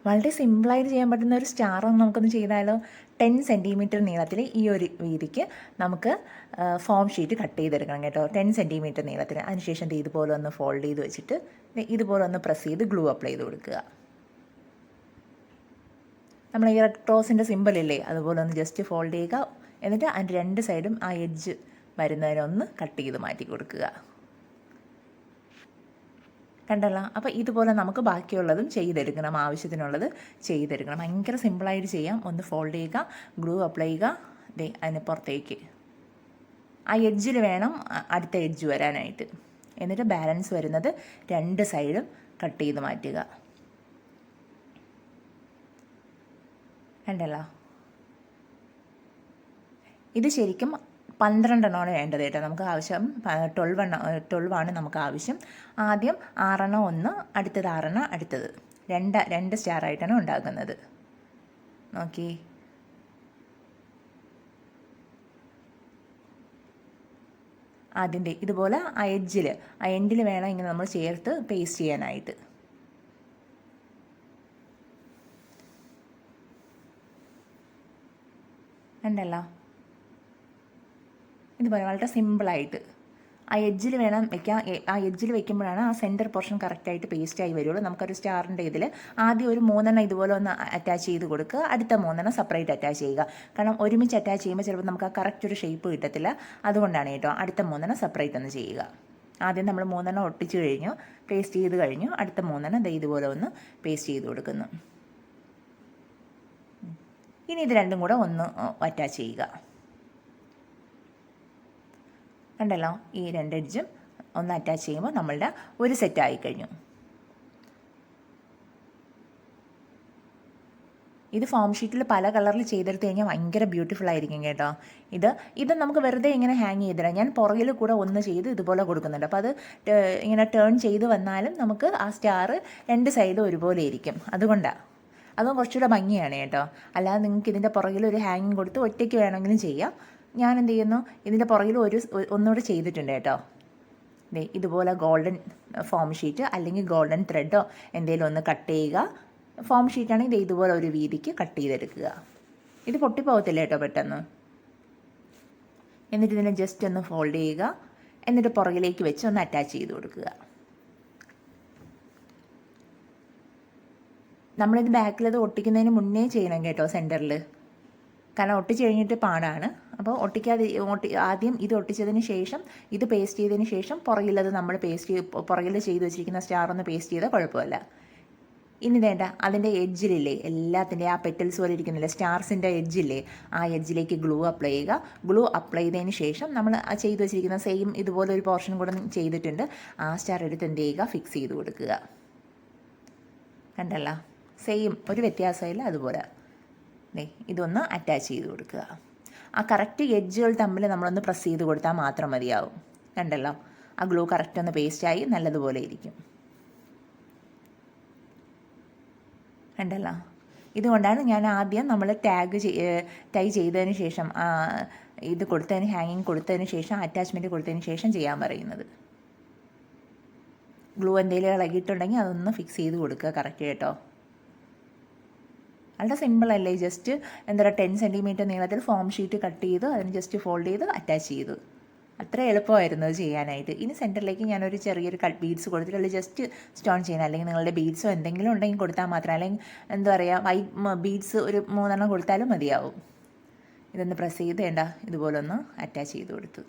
വളരെ സിമ്പിളായിട്ട് ചെയ്യാൻ പറ്റുന്ന ഒരു സ്റ്റാർ നമുക്കൊന്ന് ചെയ്താലോ. 10 സെൻറ്റിമീറ്റർ നീളത്തിൽ ഈ ഒരു വീതിക്ക് നമുക്ക് ഫോം ഷീറ്റ് കട്ട് ചെയ്തെടുക്കണം കേട്ടോ. 10 സെൻറ്റിമീറ്റർ നീളത്തിന്. അതിനുശേഷം ഇതുപോലെ ഒന്ന് ഫോൾഡ് ചെയ്ത് വെച്ചിട്ട് ഇതുപോലെ ഒന്ന് പ്രസ് ചെയ്ത് ഗ്ലൂ അപ്ലൈ ചെയ്ത് കൊടുക്കുക. നമ്മൾ ഈ റെഡ് ക്രോസിൻ്റെ സിമ്പിളില്ലേ, അതുപോലെ ഒന്ന് ജസ്റ്റ് ഫോൾഡ് ചെയ്യുക. എന്നിട്ട് അതിൻ്റെ രണ്ട് സൈഡും ആ എഡ്ജ് വരുന്നതിനൊന്ന് കട്ട് ചെയ്ത് മാറ്റി കൊടുക്കുക. കണ്ടല്ലോ. അപ്പോൾ ഇതുപോലെ നമുക്ക് ബാക്കിയുള്ളതും ചെയ്തെടുക്കണം, ആവശ്യത്തിനുള്ളത് ചെയ്തെടുക്കണം. ഭയങ്കര സിമ്പിളായിട്ട് ചെയ്യാം. ഒന്ന് ഫോൾഡ് ചെയ്യുക, ഗ്ലൂ അപ്ലൈ ചെയ്യുക, അതിന് പുറത്തേക്ക് ആ എഡ്ജിൽ വേണം അടുത്ത എഡ്ജ് വരാനായിട്ട്. എന്നിട്ട് ബാലൻസ് വരുന്നത് രണ്ട് സൈഡും കട്ട് ചെയ്ത് മാറ്റുക. കണ്ടല്ലോ. ഇത് ശരിക്കും 12 എണ്ണമാണ് വേണ്ടത് കേട്ടോ. നമുക്ക് ആവശ്യം 12 ആണ് നമുക്ക് ആവശ്യം. ആദ്യം 6 എണ്ണം ഒന്ന്, അടുത്തത് 6 എണ്ണം അടുത്തത്. രണ്ട് സ്റ്റാറായിട്ടാണ് ഉണ്ടാക്കുന്നത്. നോക്കി. ആദ്യം ഇതുപോലെ ആ എൻഡിൽ വേണം ഇങ്ങനെ നമ്മൾ ചേർത്ത് പേസ്റ്റ് ചെയ്യാനായിട്ട്. ഉണ്ടല്ലോ. ഇതുപോലെ വളരെ സിമ്പിളായിട്ട് ആ എഡ്ജിൽ വേണം വെക്കാൻ. ആ എഡ്ജിൽ വെക്കുമ്പോഴാണ് ആ സെൻറ്റർ പോർഷൻ കറക്റ്റായിട്ട് പേസ്റ്റായി വരുള്ളൂ. നമുക്കൊരു സ്റ്റാറിൻ്റെ ഇതിൽ ആദ്യം ഒരു 3 എണ്ണം ഇതുപോലെ ഒന്ന് അറ്റാച്ച് ചെയ്ത് കൊടുക്കുക. അടുത്ത 3 എണ്ണം സെപ്പറേറ്റ് അറ്റാച്ച് ചെയ്യുക. കാരണം ഒരുമിച്ച് അറ്റാച്ച് ചെയ്യുമ്പോൾ ചിലപ്പോൾ നമുക്ക് ആ കറക്റ്റ് ഒരു ഷേപ്പ് കിട്ടത്തില്ല. അതുകൊണ്ടാണ് കേട്ടോ അടുത്ത 3 എണ്ണം സെപ്പറേറ്റ് ഒന്ന് ചെയ്യുക. ആദ്യം നമ്മൾ 3 എണ്ണം ഒട്ടിച്ച് കഴിഞ്ഞു, പേസ്റ്റ് ചെയ്ത് കഴിഞ്ഞു. അടുത്ത 3 എണ്ണം ഇതുപോലെ ഒന്ന് പേസ്റ്റ് ചെയ്ത് കൊടുക്കുന്നു. ഇനി ഇത് രണ്ടും കൂടെ ഒന്ന് അറ്റാച്ച് ചെയ്യുക. കണ്ടല്ലോ. ഈ രണ്ട് എഡ്ജും ഒന്ന് അറ്റാച്ച് ചെയ്യുമ്പോൾ നമ്മളുടെ ഒരു സെറ്റ് ആയിക്കഴിഞ്ഞു. ഇത് ഫോം ഷീറ്റിൽ പല കളറിൽ ചെയ്തെടുത്ത് കഴിഞ്ഞാൽ ഭയങ്കര ബ്യൂട്ടിഫുൾ ആയിരിക്കും കേട്ടോ. ഇത് നമുക്ക് വെറുതെ ഇങ്ങനെ ഹാങ് ചെയ്തിടാം. ഞാൻ പുറകിൽ കൂടെ ഒന്ന് ചെയ്ത് ഇതുപോലെ കൊടുക്കുന്നുണ്ട്. അപ്പോൾ അത് ഇങ്ങനെ ടേൺ ചെയ്ത് വന്നാലും നമുക്ക് ആ സ്റ്റാർ രണ്ട് സൈഡും ഒരുപോലെ ഇരിക്കും. അതുകൊണ്ടാണ്. അതും കുറച്ചുകൂടെ ഭംഗിയാണ് കേട്ടോ. അല്ലാതെ നിങ്ങൾക്ക് ഇതിൻ്റെ പുറകിൽ ഒരു ഹാങ്ങിങ് കൊടുത്ത് ഒറ്റയ്ക്ക് വേണമെങ്കിലും ചെയ്യാം. ഞാൻ എന്ത് ചെയ്യുന്നു, ഇതിൻ്റെ പുറകിൽ ഒന്നുകൂടെ ചെയ്തിട്ടുണ്ട് കേട്ടോ. ഇതുപോലെ ഗോൾഡൻ ഫോം ഷീറ്റ് അല്ലെങ്കിൽ ഗോൾഡൻ ത്രെഡോ എന്തെങ്കിലും ഒന്ന് കട്ട് ചെയ്യുക. ഫോം ഷീറ്റാണെങ്കിൽ ഇതുപോലെ ഒരു വീതിക്ക് കട്ട് ചെയ്തെടുക്കുക. ഇത് പൊട്ടിപ്പോകത്തില്ല കേട്ടോ പെട്ടെന്ന്. എന്നിട്ട് ഇതിനെ ജസ്റ്റ് ഒന്ന് ഫോൾഡ് ചെയ്യുക. എന്നിട്ട് പുറകിലേക്ക് വെച്ച് ഒന്ന് അറ്റാച്ച് ചെയ്ത് കൊടുക്കുക. നമ്മളിത് ബാക്കിലത് ഒട്ടിക്കുന്നതിന് മുന്നേ ചെയ്യണം കേട്ടോ സെൻറ്ററിൽ. കാരണം ഒട്ടിച്ച് കഴിഞ്ഞിട്ട് പാടാണ്. അപ്പോൾ ആദ്യം ഇത് ഒട്ടിച്ചതിന് ശേഷം ഇത് പേസ്റ്റ് ചെയ്തതിന് ശേഷം പുറകിലത് നമ്മൾ പുറകിൽ ചെയ്ത് വെച്ചിരിക്കുന്ന സ്റ്റാർ ഒന്ന് പേസ്റ്റ് ചെയ്താൽ കുഴപ്പമില്ല. ഇനി വേണ്ട അതിൻ്റെ എഡ്ജിലില്ലേ, എല്ലാത്തിൻ്റെ ആ പെറ്റൽസ് പോലെ ഇരിക്കുന്നില്ലേ സ്റ്റാർസിൻ്റെ എഡ്ജില്ലേ, ആ എഡ്ജിലേക്ക് ഗ്ലൂ അപ്ലൈ ചെയ്യുക. ഗ്ലൂ അപ്ലൈ ചെയ്തതിന് ശേഷം നമ്മൾ ചെയ്ത് വെച്ചിരിക്കുന്ന സെയിം ഇതുപോലെ ഒരു പോർഷൻ കൂടെ ചെയ്തിട്ടുണ്ട്. ആ സ്റ്റാർ എടുത്ത് എന്ത് ചെയ്യുക, ഫിക്സ് ചെയ്ത് കൊടുക്കുക. കണ്ടല്ല, സെയിം, ഒരു വ്യത്യാസമില്ല. അതുപോലെ ഇതൊന്ന് അറ്റാച്ച് ചെയ്ത് കൊടുക്കുക. ആ കറക്റ്റ് എഡ്ജുകൾ തമ്മിൽ നമ്മളൊന്ന് പ്രസ് ചെയ്ത് കൊടുത്താൽ മാത്രം മതിയാവും. കണ്ടല്ലോ, ആ ഗ്ലൂ കറക്റ്റ് ഒന്ന് പേസ്റ്റായി നല്ലതുപോലെ ഇരിക്കും. കണ്ടല്ലോ. ഇതുകൊണ്ടാണ് ഞാൻ ആദ്യം നമ്മൾ ടൈ ചെയ്തതിന് ശേഷം ഇത് കൊടുത്തതിന് ഹാങ്ങിങ് കൊടുത്തതിന് ശേഷം അറ്റാച്ച്മെൻറ്റ് കൊടുത്തതിന് ശേഷം ചെയ്യാൻ പറയുന്നത്. ഗ്ലൂ എന്തെങ്കിലും ഇളകിയിട്ടുണ്ടെങ്കിൽ അതൊന്ന് ഫിക്സ് ചെയ്ത് കൊടുക്കുക കറക്റ്റ് കേട്ടോ. വളരെ സിമ്പിളല്ലേ. ജസ്റ്റ് 10 സെൻറ്റിമീറ്റർ നീളത്തിൽ ഫോം ഷീറ്റ് കട്ട് ചെയ്ത് അതിന് ജസ്റ്റ് ഫോൾഡ് ചെയ്ത് അറ്റാച്ച് ചെയ്തു. അത്ര എളുപ്പമായിരുന്നു അത് ചെയ്യാനായിട്ട്. ഇനി സെൻറ്ററിലേക്ക് ഞാനൊരു ചെറിയൊരു കട്ട് ബീഡ്സ് കൊടുത്തിട്ട് അല്ലെങ്കിൽ ജസ്റ്റ് സ്റ്റോൺ ചെയ്യണം. അല്ലെങ്കിൽ നിങ്ങളുടെ ബീഡ്സോ എന്തെങ്കിലും ഉണ്ടെങ്കിൽ കൊടുത്താൽ മാത്രം, അല്ലെങ്കിൽ എന്താ പറയുക, വൈറ്റ് ബീഡ്സ് ഒരു 3 എണ്ണം കൊടുത്താലും മതിയാവും. ഇതൊന്ന് പ്രസ് ചെയ്ത് ഇതുപോലെ ഒന്ന് അറ്റാച്ച് ചെയ്ത് കൊടുത്തു.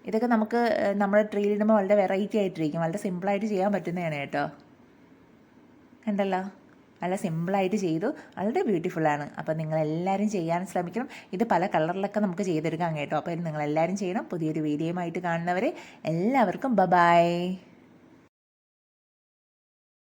ഇതൊക്കെ നമുക്ക് നമ്മുടെ ട്രീലിടുമ്പോൾ വളരെ വെറൈറ്റി ആയിട്ടിരിക്കും. വളരെ സിമ്പിളായിട്ട് ചെയ്യാൻ പറ്റുന്നതാണ് കേട്ടോ. കണ്ടല്ലോ, നല്ല സിമ്പിളായിട്ട് ചെയ്തു. വളരെ ബ്യൂട്ടിഫുള്ളാണ്. അപ്പോൾ നിങ്ങളെല്ലാവരും ചെയ്യാൻ ശ്രമിക്കണം. ഇത് പല കളറിലൊക്കെ നമുക്ക് ചെയ്തെടുക്കാം കേട്ടോ. അപ്പോൾ ഇത് നിങ്ങളെല്ലാവരും ചെയ്യണം. പുതിയൊരു വീഡിയോയുമായിട്ട് കാണുന്നവരെ എല്ലാവർക്കും ബൈ.